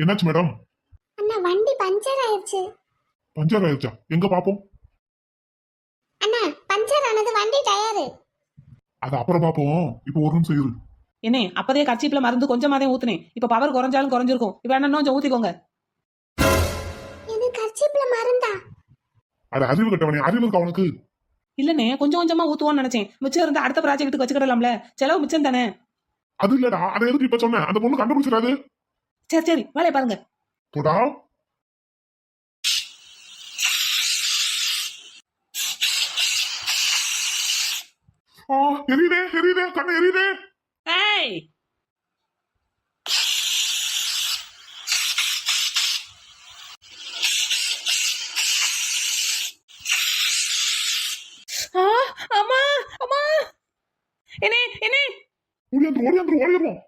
என்னாச்சு மேடம்? அண்ணா வண்டி பஞ்சர் ஆயிடுச்சு. பஞ்சர் ஆயிடுச்சா? எங்க பாப்போம். அண்ணா பஞ்சர் ஆனது வண்டி டயரு. அது அப்புறம் பாப்போம். இப்போ ஒரு நிமிஷம் இரு. என்ன அப்பதே கர்ச்சீப்ல மருந்து கொஞ்சமாதே ஊத்துனேன். இப்ப பவர் குறைஞ்சாலும் குறைஞ்சிருக்கும். இப்ப என்ன கொஞ்சம் ஊத்திக்கோங்க. இது கர்ச்சீப்ல மருந்தா? அது அறிவு கட்டவனே, அறிவு இருக்கா அவனுக்கு? இல்லனே கொஞ்சம் கொஞ்சமா ஊத்துவோம்னு நினைச்சேன். மிச்சம் இருந்தா அடுத்த ப்ராஜெக்ட்டுக்கு வச்சுக்கிடலாம்ல. செலவு மிச்சம் தானே. அது இல்லடா, அதை எதுக்கு இப்ப சொன்னேன்? அந்த பொண்ணு கண்டுபிடிச்சிடாது. சரி சரி வேலையை பாருங்க. போடா. எரியுதே எரியுதே, கண்ணு எரியுதே. ஏய் அம்மா அம்மா என்ன என்ன ஓடியாந்துரும் ஓடியாந்துரும் ஓடியாந்துரும்.